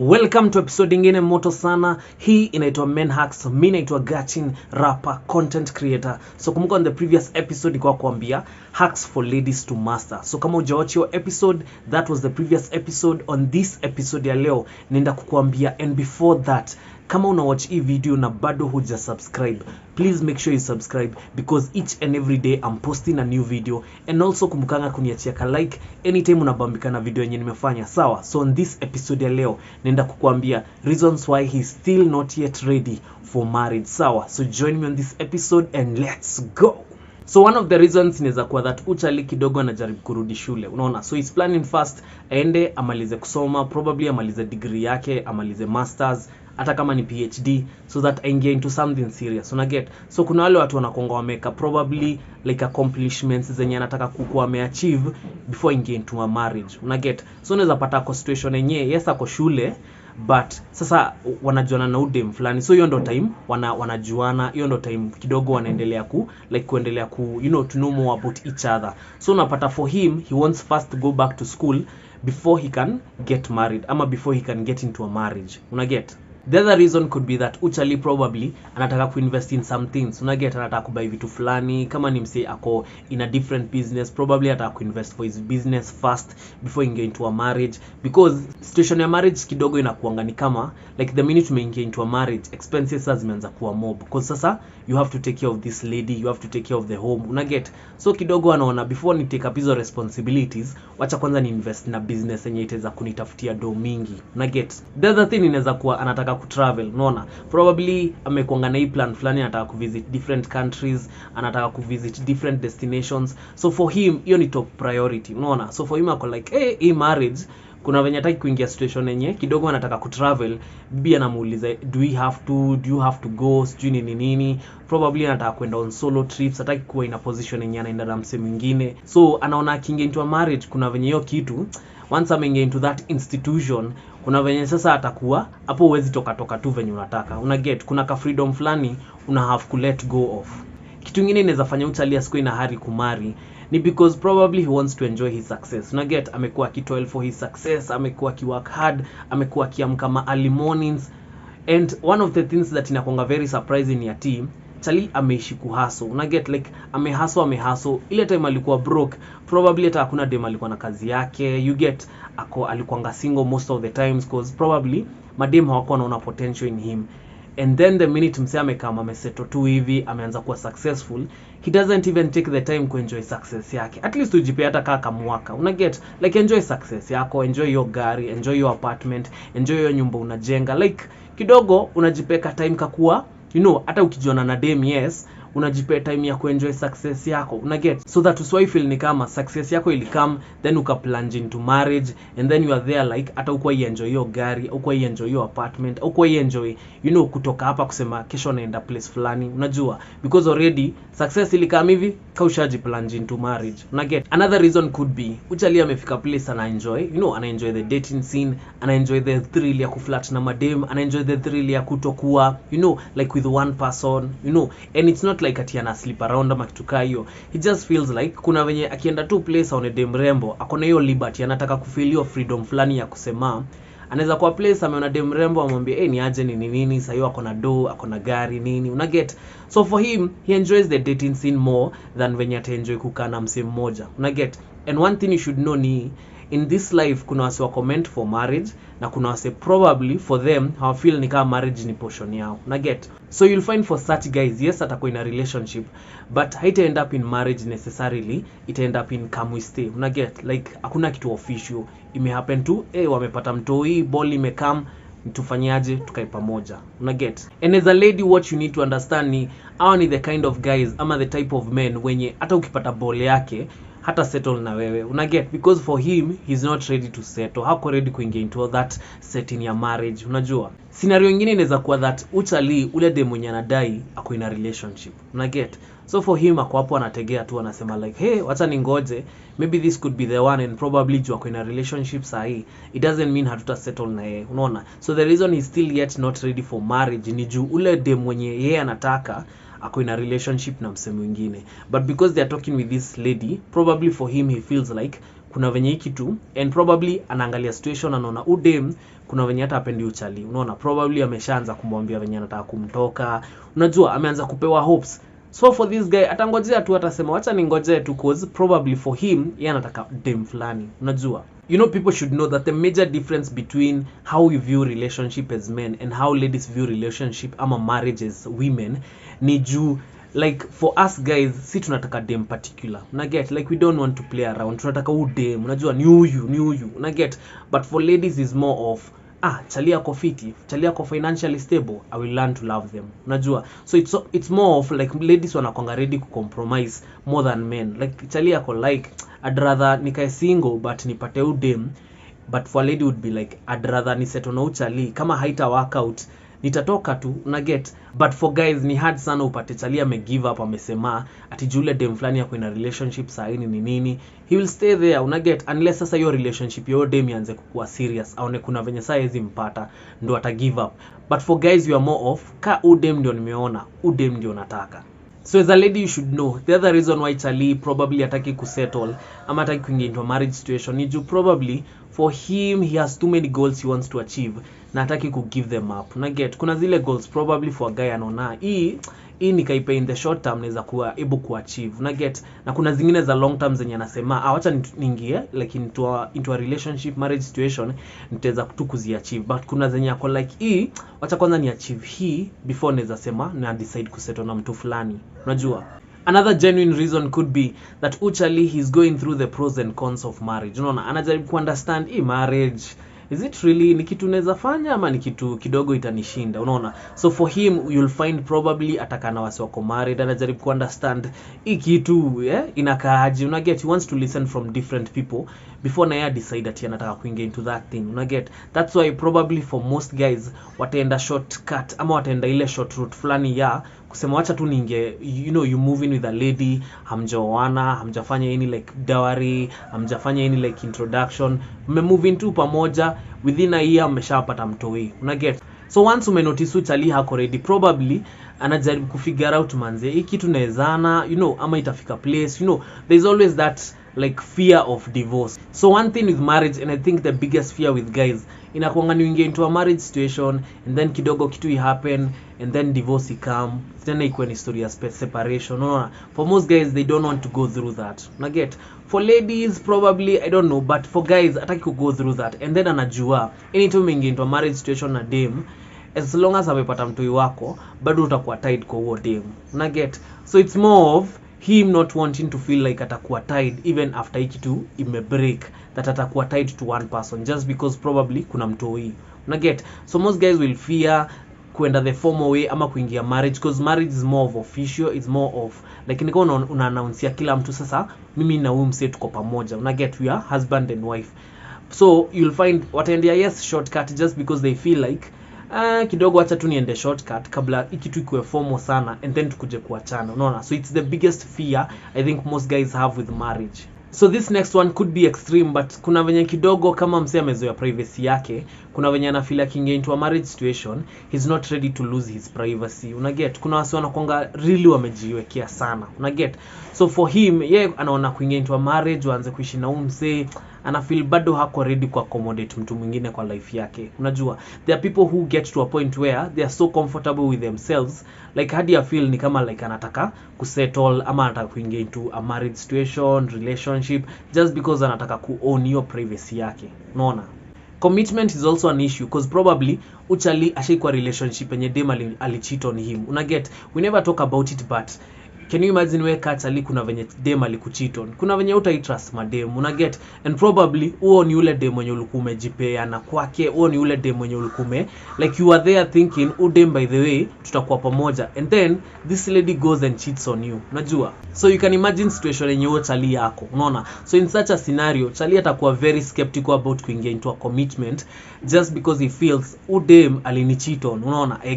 Welcome to episode ingine moto sana. Hii inaitwa Men Hacks. Mimi naitwa Gachin, rapper, content creator. So kumbuka on the previous episode nilikuwa kuambia hacks for ladies to master. So kama hujawatch your episode, that was the previous episode. On this episode ya leo nenda kukuambia, and before that, kama una watch hii video na bado huja subscribe, please make sure you subscribe because each and every day I'm posting a new video. And also kumbukanga kuniachia ka like anytime unabambika na video yenye nimefanya, sawa? So on this episode ya leo nenda kukuambia reasons why he's still not yet ready for marriage, sawa? So join me on this episode and let's go. So one of the reasons inaweza kuwa that uchali kidogo anajaribu kurudi shule, unaona? So he's planning first aende amalize kusoma, probably amalize degree yake, amalize masters, hata kama ni PhD, so that aingie into something serious, una get? So kuna wale watu wanakonga wameka probably like accomplishments zenye anataka kukuwa ameachieve before aingie into a marriage, una get? So unaweza pata kwa situation yenyewe yes ako shule but sasa wanajuana na udem fulani, so hiyo ndo time wanajuana, hiyo ndo time kidogo wanaendelea kuendelea to know more about each other. So unapata for him, he wants first to go back to school before he can get married, ama before he can get into a marriage, una get? The other reason could be that uchali probably anataka kuinvest in some things, una get? Anataka kubuy vitu fulani, kama ni msee ako in a different business, probably anataka kuinvest for his business first before he get into a marriage, because situation ya marriage kidogo inakuanga ni kama like the minute you get into a marriage, expenses zimeanza kuwa mob, because sasa you have to take care of this lady, you have to take care of the home, una get? So kidogo anaona before ni take up hizo responsibilities, wacha kwanza ni invest na business yenye itaweza kunitafutia do mingi, una get? The other thing inaweza kuwa anataka kutravel, unaona? Probably amekuanga na hii plan fulani, anataka kuvisit different countries, anataka kuvisit different destinations. So for him hiyo ni top priority, unaona? So for him ako like hii marriage kuna venye hataki kuingia situation yenye kidogo anataka kutravel. Bibi anamuuliza do you have to go, sijui nini. Probably anataka kwenda on solo trips, hataki kuwa in a position yenye anaenda na mse mwingine. So anaona akiingia into a marriage kuna venye hiyo kitu, once ameingia into that institution, kuna venye sasa atakuwa hapo huwezi toka tu venye unataka, una get? Kuna ka freedom fulani una have to let go of. Kitu kingine inaweza fanya uchali asiko ina hurry kumari ni because probably he wants to enjoy his success, una get? Amekuwa akitoil for his success, amekuwa akiwork hard, amekuwa akiamka ma early mornings, and one of the things that inakonga very surprising ya team, chali ameishi kuhaso, una get? Like amehaso ile time alikuwa broke, probably hata hakuna dem alikuwa na kazi yake, you get? Alikuwa single most of the times because probably madem hawakuwa wanaona potential in him. And then the minute mse amekama amesettle tu hivi, ameanza kuwa successful, he doesn't even take the time to enjoy success yake. At least ujipe hata kaka mwaka, una get? Like enjoy success yako, enjoy your gari, enjoy your apartment, enjoy your nyumba unajenga, like kidogo unajipeka time kakuwa, hata ukijiona na dem, yes, unajipe time ya kuenjoy success yako, una get? So that uswai feel ni kama success yako ilikam then ukaplunge into marriage, and then you are there like hata ukwa enjoy your gari, ukwa enjoy your apartment, ukwa enjoy kutoka hapa kusema kesho naenda place fulani, unajua? Because already success ilikam hivi kaushaji plunge into marriage, una get? Another reason could be uchali amefika place ana enjoy, ana enjoy the dating scene, ana enjoy the thrill ya kuflirt na madem, ana enjoy the thrill ya kutokuwa like with one person, and it's not like ati ana sleep around ama kitu kaa hiyo. He just feels like kuna venye akienda tu place on a dem rembo, akona hiyo liberty, anataka kufeel hiyo freedom fulani ya kusema anaweza kwa place ameona dem rembo amwambie ni aje nini, sasa hiyo akona do, akona gari nini, una get? So for him he enjoys the dating scene more than venye ata enjoy kukaa na mse mmoja, una get? And one thing you should know ni in this life kuna wase wa comment for marriage na kuna wase probably for them how feel ni kama marriage ni portion yao, una get? So you'll find for such guys, yes, atakuwa in a relationship but haita end up in marriage necessarily, it end up in come we stay, una get? Like hakuna kitu official ime happen tu wamepata mtoi, ball imekam, tufanyaje tukae pamoja, una get? And as a lady, what you need to understand ni hawa ni the kind of guys ama the type of men wenye hata ukipata ball yake hata settle na wewe, una get? Because for him he's not ready to settle, hako ready kuingia into that setting ya marriage, unajua? Scenario nyingine inaweza kuwa that uchali ule dem mwenye anadai ako in a relationship, una get? So for him ako hapo anategea tu, anasema like hey, wacha ningoje, maybe this could be the one, and probably juu ako in a relationship sahi, it doesn't mean hatuta settle na yeye, unaona? So the reason he's still yet not ready for marriage ni juu ule dem mwenye yeye anataka ako in a relationship na mse mwingine, but because they are talking with this lady, probably for him he feels like kuna venye hiki tu, and probably anaangalia situation, anaona udem kuna venye hata apendi uchali, unaona, probably ameshaanza kumwambia venye anataka kumtoka, unajua ameanza kupewa hopes. So for this guy atangojea tu, atasema acha ningoje tu, cause probably for him yeye anataka dem fulani, unajua. You know, people should know that the major difference between how we view relationship as men and how ladies view relationship ama marriage as women ni juu, like for us guys, si tunataka dem particular, una get, like we don't want to play around, tunataka dem, unajua, ni huyu, una get. But for ladies is more of chalia ko fiti, chalia ko financially stable, I will learn to love them, unajua. So it's more of like ladies wanakwanga ready to compromise more than men, like chalia ko like I'd rather nikae single but nipate udem, but for a lady would be like I'd rather ni settle na uchali, kama haita work out nitatoka tu, una get. But for guys ni hard sana upate chali ame give up, amesema ati jule dem fulani yako in a relationship saa hii ni nini, he will stay there, una get, unless sasa hiyo relationship yo dem ianze kukua serious, aone kuna venye saa hizi mpata ndo ata give up. But for guys you are more of ka udem ndio nimeona, udem ndio nataka. So as a lady you should know the other reason why chali probably hataki kusettle ama hataki kuingia into a marriage situation ni juu probably for him he has too many goals he wants to achieve na hataki ku give them up, na get. Kuna zile goals probably for a guy anaona hii nikaipa in the short term naweza kuwa able ku achieve, na get, na kuna zingine za long term zenye anasema acha niingie like into a relationship marriage situation nitaweza tu kuziachieve. But kuna zenye yako like acha kwanza ni achieve hii before naweza sema na decide kusettle na mtu fulani, unajua. Another genuine reason could be that uchali he's going through the pros and cons of marriage, unaona, anajaribu ku understand marriage, is it really ni kitu naweza fanya ama ni kitu kidogo itanishinda, unaona. So for him you'll find probably atakana wasi wako married, anajaribu ku understand kitu inakaaje, una get. He wants to listen from different people before na yeye decide ati anataka kuingia into that thing, una get. That's why probably for most guys wataenda shortcut ama wataenda ile short route fulani ya kusema wacha tu ninge, you know, you move in with a lady, hamjaoana, hamjafanya any like dowry, hamjafanya any like introduction, move into pamoja, within a year mmeshapata mtoi, una get. So once umenotice uchali hako ready, probably anajaribu kufigure out manze hii kitu naezana, you know, ama itafika place, you know, there's always that like fear of divorce. So one thing with marriage, and I think the biggest fear with guys, inakuanga ni uingie into a marriage situation and then kidogo kitu happen and then divorce come, tena ikuwe ni story ya separation, no. For most guys they don't want to go through that, na get. For ladies probably I don't know, but for guys ataki ku go through that, and then anajua anytime uingie into a marriage situation na dem, as long as amepata mtoi wako bado utakuwa tied kwa huo dem, na get. So it's more of him not wanting to feel like atakuwa tied even after hiki tu ime break, that atakuwa tied to one person just because probably kuna mtoi, una get. So most guys will fear kuenda the formal way ama kuingia marriage, because marriage is more of official, it's more of like niko una announce ya kila mtu sasa mimi na huyu mse tuko pamoja, una get, we are husband and wife. So you'll find wataendea yes shortcut just because they feel like kidogo acha tu niende shortcut kabla ikitu ikuwe formal sana and then tukuje kuachana, unaona. So it's the biggest fear I think most guys have with marriage. So this next one could be extreme, but kuna venye kidogo kama msee amezoea privacy yake, kuna venye anafeel kinga into a marriage situation he's not ready to lose his privacy, una get. Kuna wasi wanakuanga really wamejiwekea sana, una get. So for him anaona kuingia into a marriage waanze kuishi na msee, ana feel bado hako ready ku accommodate mtu mwingine kwa life yake, unajua. There are people who get to a point where they are so comfortable with themselves like hadi ya feel ni kama like anataka kusettle ama anataka kuingia into a marriage situation, relationship, just because anataka ku own your privacy yake, unaona. Commitment is also an issue because probably uchali ashaikuwa relationship yenye dem alicheat on him, una get. We never talk about it, but can you imagine where Katali kuna venye dem alikucheat on, kuna venye utaitrust madem, una get. And probably huo ni ule dem mwenye ulikuwa umejipea na kwake, huo ni ule dem mwenye ulikuwa like you are there thinking udem by the way tutakuwa pamoja, and then this lady goes and cheats on you, unajua. So you can imagine situation yenye huo chali yako, unaona. So in such a scenario chali atakuwa very skeptical about kuingia into a commitment just because he feels udem alinicheat on, unaona. I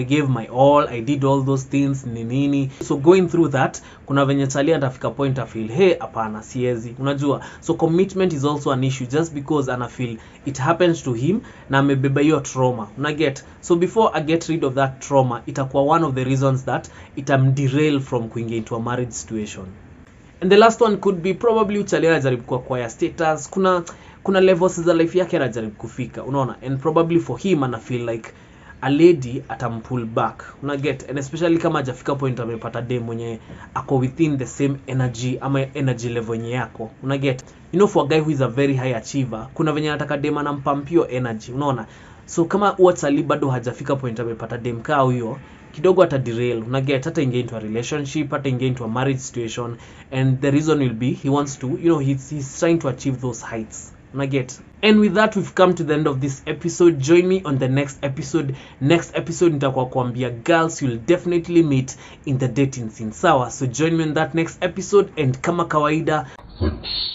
gave my all, I did all those things nini. So going through that kuna venye chali atafika point I feel hey hapana siezi, unajua. So commitment is also an issue just because ana feel it happens to him na amebeba hiyo trauma, una get. So before I get rid of that trauma itakuwa one of the reasons that itam derail from kuingia into a marriage situation. And the last one could be probably uchali anajaribu kwa acquire status, kuna levels za life yake anajaribu kufika, unaona, and probably for him ana feel like a lady atampull back, una get, and especially kama hajafika point amepata dem mwenye ako within the same energy ama energy level yenye yako, una get, you know, for a guy who is a very high achiever kuna venye anataka dem anampampio energy, unaona. So kama Uatsali bado hajafika point amepata dem kao huyo, kidogo ata derail, una get, hata ingia into a relationship, hata ingia into a marriage situation, and the reason will be he wants to, you know, he's trying to achieve those heights, una get. And with that, we've come to the end of this episode. Join me on the next episode. Next episode nitakuwa kuambia girls you'll definitely meet in the dating scene, sawa? So join me on that next episode, and kama kawaida, thanks.